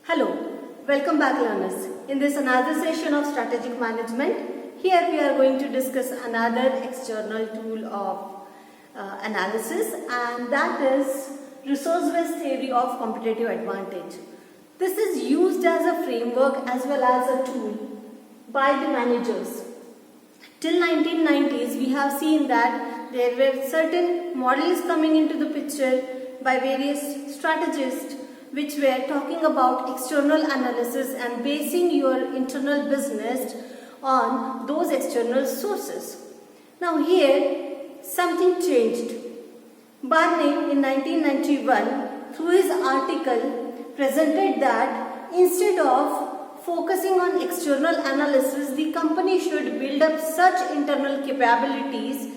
Hello, welcome back learners. In this another session of strategic management, here we are going to discuss another external tool of analysis, and that is resource-based theory of competitive advantage. This is used as a framework as well as a tool by the managers. Till 1990s, we have seen that there were certain models coming into the picture by various strategists which were talking about external analysis and basing your internal business on those external sources. Now here something changed. Barney in 1991 through his article presented that instead of focusing on external analysis, the company should build up such internal capabilities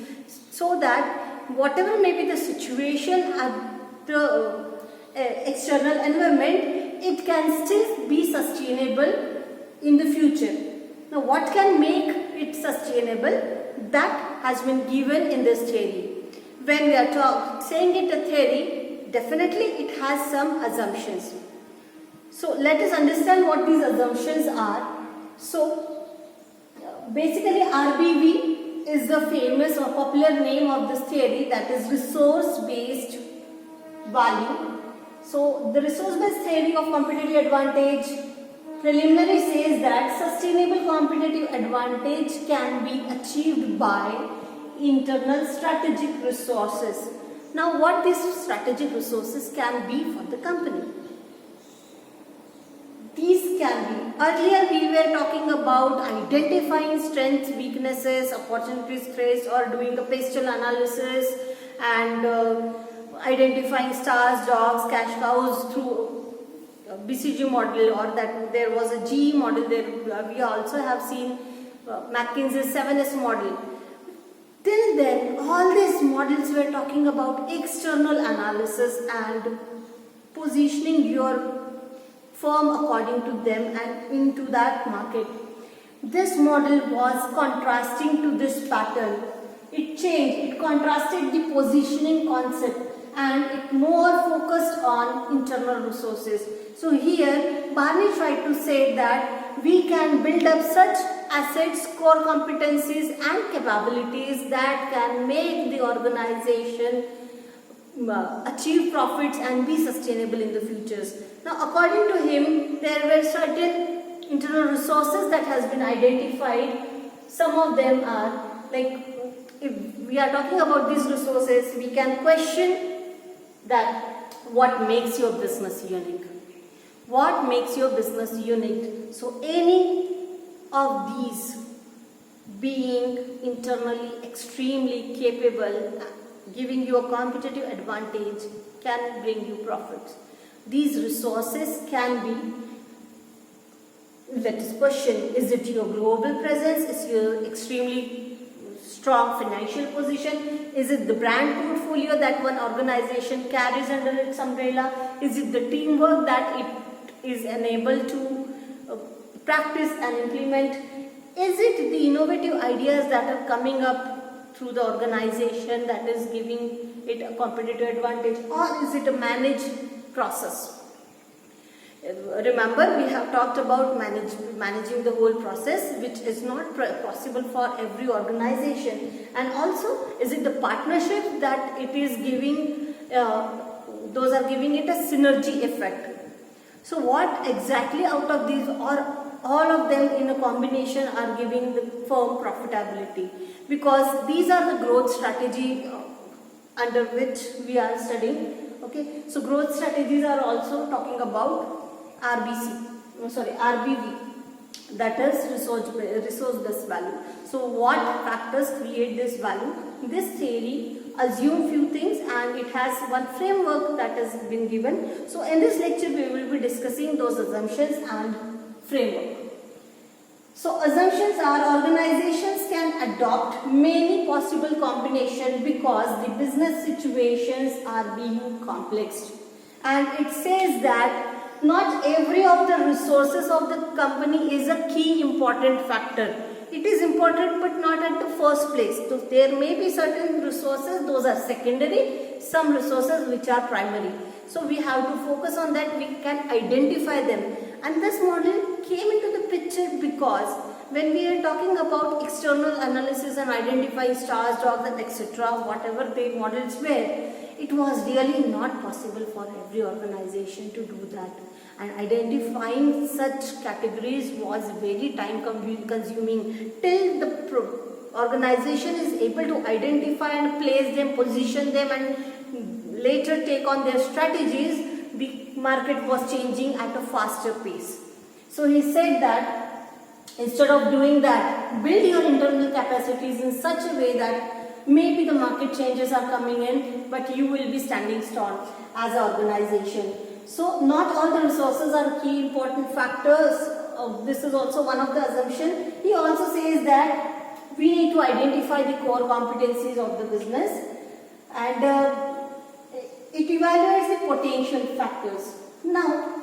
so that whatever may be the situation at the external environment, it can still be sustainable in the future. Now what can make it sustainable? That has been given in this theory. When we are saying it a theory, definitely it has some assumptions. So let us understand what these assumptions are. So basically RBV is the famous or popular name of this theory, that is resource based value. So the resource-based theory of competitive advantage preliminary says that sustainable competitive advantage can be achieved by internal strategic resources. Now what these strategic resources can be for the company? These can be, earlier we were talking about identifying strengths, weaknesses, opportunities, threats, or doing a pestle analysis and identifying stars, dogs, cash cows through BCG model, or that there was a GE model. There we also have seen McKinsey's 7S model. Till then, all these models were talking about external analysis and positioning your firm according to them and into that market. This model was contrasting to this pattern. It changed, it contrasted the positioning concept and it more focused on internal resources. So here Barney tried to say that we can build up such assets, core competencies and capabilities that can make the organization achieve profits and be sustainable in the futures. Now according to him, there were certain internal resources that has been identified. Some of them are like, if we are talking about these resources, we can question that what makes your business unique. What makes your business unique? So any of these being internally extremely capable, giving you a competitive advantage, can bring you profits. These resources can be, let us question, is it your global presence? Is your extremely strong financial position? Is it the brand portfolio that one organization carries under its umbrella? Is it the teamwork that it is enabled to practice and implement? Is it the innovative ideas that are coming up through the organization that is giving it a competitive advantage, or is it a managed process? Remember, we have talked about managing the whole process, which is not possible for every organization. And also, is it the partnership that it is giving, those are giving it a synergy effect. So what exactly out of these, or all of them in a combination, are giving the firm profitability? Because these are the growth strategy under which we are studying. Okay, so growth strategies are also talking about RBV, that is resource-based value. So what factors create this value? This theory assumes few things and it has one framework that has been given. So in this lecture we will be discussing those assumptions and framework. So assumptions are, organizations can adopt many possible combinations because the business situations are being complex. And it says that not every of the resources of the company is a key important factor. It is important but not at the first place. So there may be certain resources, those are secondary, some resources which are primary. So we have to focus on that, we can identify them. And this model came into the picture because when we are talking about external analysis and identifying stars, dogs and etc., whatever the models were, it was really not possible for every organization to do that. And identifying such categories was very time consuming till the organization is able to identify and place them, position them and later take on their strategies. The market was changing at a faster pace. So he said that instead of doing that, build your internal capacities in such a way that maybe the market changes are coming in, but you will be standing strong as an organization. So not all the resources are key important factors. This is also one of the assumptions. He also says that we need to identify the core competencies of the business, and it evaluates the potential factors. Now,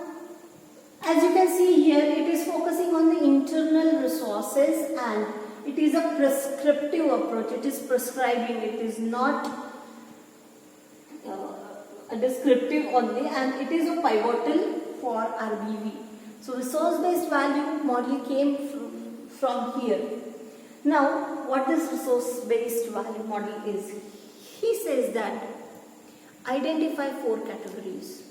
as you can see here, it is focusing on the internal resources and it is a prescriptive approach. It is prescribing, it is not a descriptive only, and it is a pivotal for RBV. So resource-based value model came from here. Now, what this resource-based value model is? He says that identify 4 categories.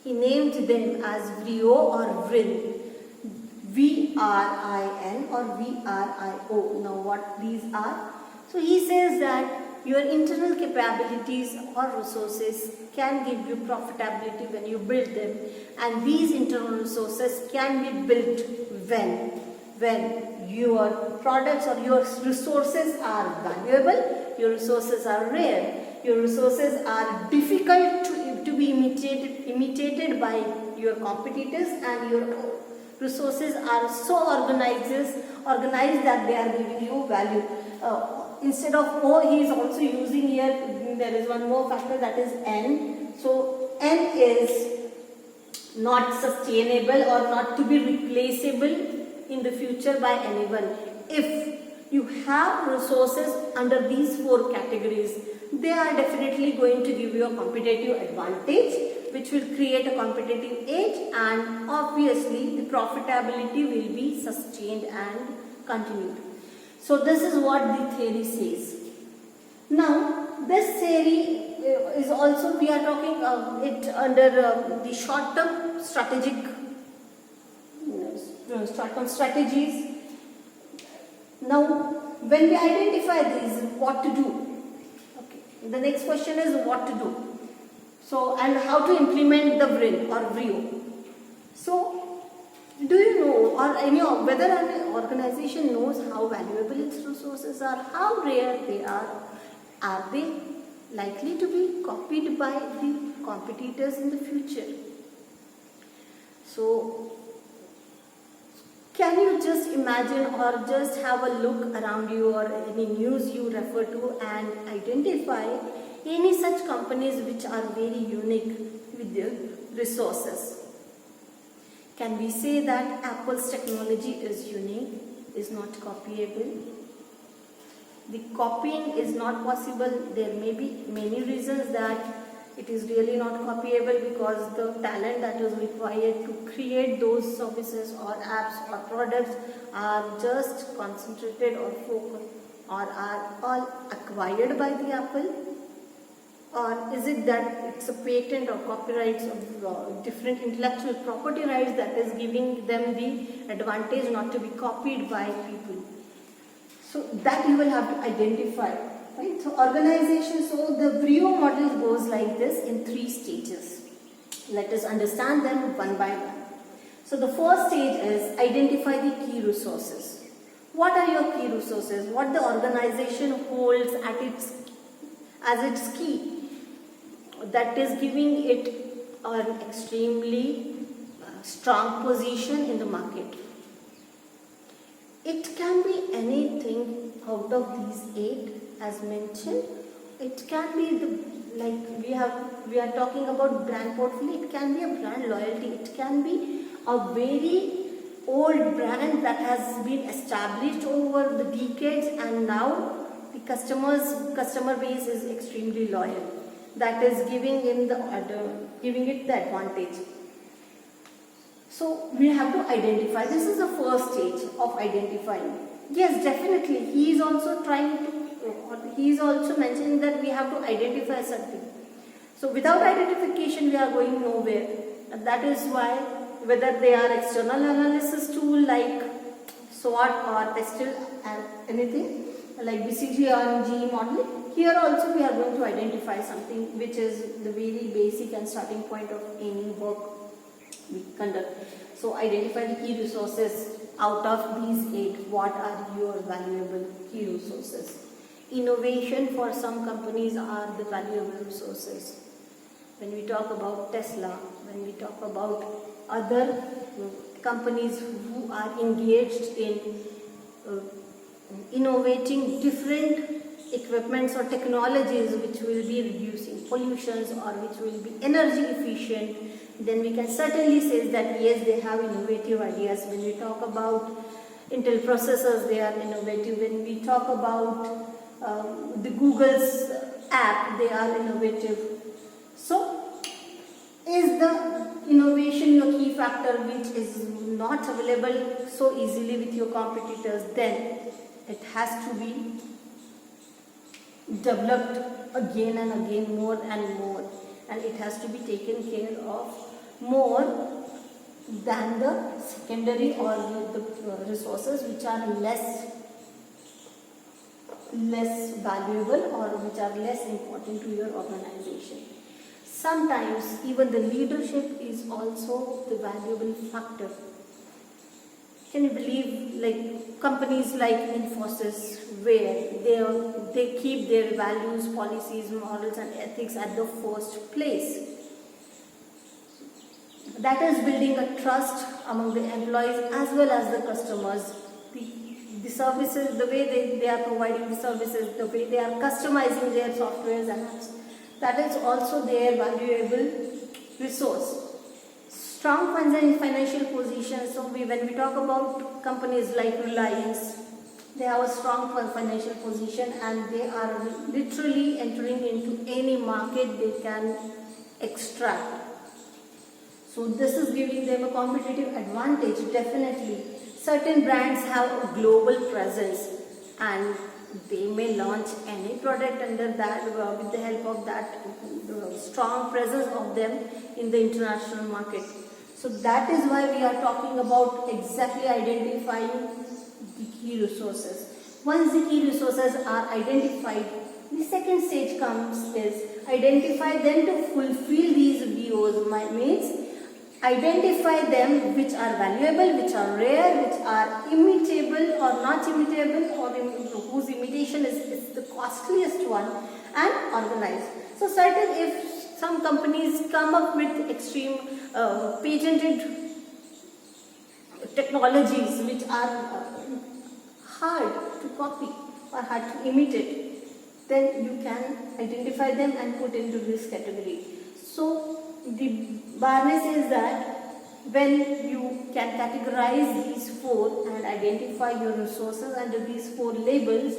He named them as VRIO or VRIN, VRIN or VRIO. Now what these are? So he says that your internal capabilities or resources can give you profitability when you build them, and these internal resources can be built when your products or your resources are valuable, your resources are rare, your resources are difficult to be imitated by your competitors, and your resources are so organized that they are giving you value. Instead of O, he is also using here, there is one more factor, that is N. So N is not sustainable or not to be replaceable in the future by anyone. If you have resources under these 4 categories, they are definitely going to give you a competitive advantage, which will create a competitive edge, and obviously the profitability will be sustained and continued. So this is what the theory says. Now this theory is also, we are talking it under the short-term strategies. Now when we identify these, what to do? The next question is what to do. So, and how to implement the VRIN or VRIO. So, do you know, or whether an organization knows how valuable its resources are, how rare they are they likely to be copied by the competitors in the future? So, can you just imagine or just have a look around you or any news you refer to and identify any such companies which are very unique with their resources? Can we say that Apple's technology is unique, is not copyable? The copying is not possible. There may be many reasons that it is really not copyable, because the talent that is required to create those services or apps or products are just concentrated or focused, or are all acquired by the Apple? Or is it that it's a patent or copyrights of different intellectual property rights that is giving them the advantage not to be copied by people? So that you will have to identify. Right? So organization, so the VRIO model goes like this in 3 stages. Let us understand them one by one. So the first stage is identify the key resources. What are your key resources? What the organization holds as its key, that is giving it an extremely strong position in the market. It can be anything out of these 8 as mentioned. It can be we are talking about brand portfolio. It can be a brand loyalty. It can be a very old brand that has been established over the decades, and now the customer base is extremely loyal. that is giving him the giving it the advantage. So we have to identify. This is the first stage of identifying. Yes, definitely. He is also trying to, he is also mentioning that we have to identify something. So without identification, we are going nowhere. And that is why, whether they are external analysis tool like SWOT or PESTEL and anything like BCG or GE modeling, here also we are going to identify something which is the very basic and starting point of any work we conduct. So identify the key resources. Out of these 8, what are your valuable key resources? Innovation for some companies are the valuable resources. When we talk about Tesla, when we talk about other companies who are engaged in innovating different equipments or technologies which will be reducing pollutions or which will be energy efficient, then we can certainly say that yes, they have innovative ideas. When we talk about Intel processors, they are innovative. When we talk about the Google's app, they are innovative. So, is the innovation your key factor which is not available so easily with your competitors? Then it has to be developed again and again, more and more, and it has to be taken care of more than the secondary or the resources which are less valuable or which are less important to your organization. Sometimes even the leadership is also the valuable factor. Can you believe, like companies like Infosys, where they keep their values, policies, morals and ethics at the first place? That is building a trust among the employees as well as the customers. The services, the way they are providing the services, the way they are customizing their softwares and apps, that is also their valuable resource. Strong financial position. So when we talk about companies like Reliance, they have a strong financial position and they are literally entering into any market they can extract. So this is giving them a competitive advantage, definitely. Certain brands have a global presence and they may launch any product under that with the help of that strong presence of them in the international market. So that is why we are talking about exactly identifying the key resources. Once the key resources are identified, the second stage comes is identify them to fulfill these VOs. Means identify them which are valuable, which are rare, which are imitable or not imitable, or whose imitation is the costliest one, and organize. So certain, if some companies come up with extreme patented technologies which are hard to copy or hard to imitate, then you can identify them and put into this category. So the Barney says that when you can categorize these 4 and identify your resources under these 4 labels.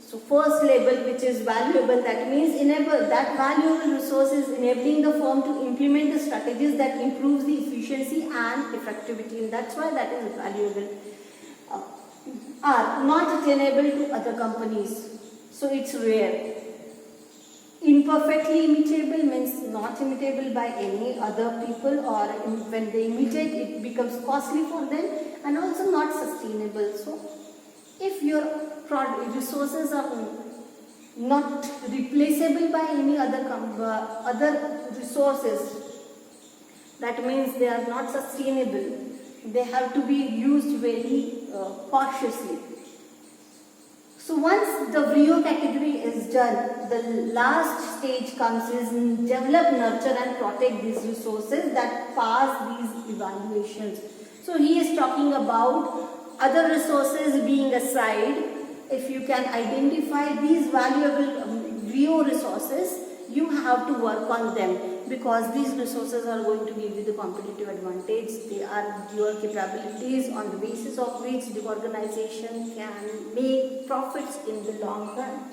So first label, which is valuable, that means enable that valuable resource is enabling the firm to implement the strategies that improves the efficiency and effectivity, and that's why that is valuable. Are not attainable to other companies, so it's rare. Imperfectly imitable means not imitable by any other people, or when they imitate it becomes costly for them, and also not sustainable. So if your resources are not replaceable by any other resources, that means they are not sustainable. They have to be used very cautiously. So once the VO category is done, the last stage comes is develop, nurture and protect these resources that pass these evaluations. So he is talking about other resources being aside. If you can identify these valuable VO resources, you have to work on them, because these resources are going to give you the competitive advantage. They are your capabilities on the basis of which the organization can make profits in the long run.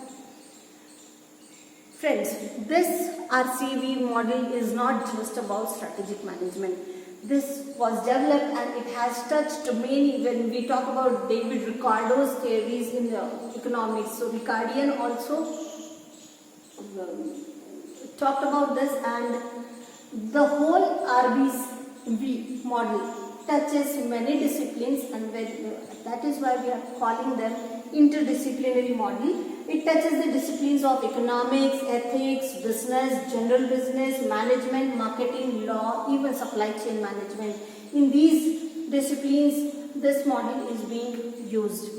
Friends, this RCV model is not just about strategic management. This was developed and it has touched many. When we talk about David Ricardo's theories in economics, so Ricardian also talked about this, and the whole RBV model touches many disciplines, and that is why we are calling them interdisciplinary model. It touches the disciplines of economics, ethics, business, general business, management, marketing, law, even supply chain management. In these disciplines, this model is being used.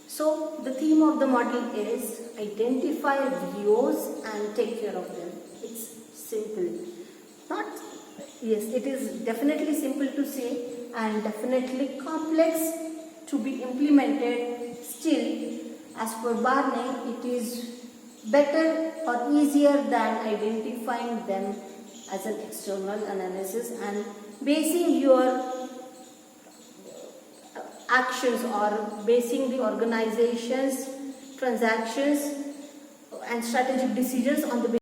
So the theme of the model is identify VOs and take care of them. It's simple. Not, yes, it is definitely simple to say and definitely complex to be implemented. Still, as per Barney, it is better or easier than identifying them as an external analysis and basing your actions or basing the organization's transactions and strategic decisions on the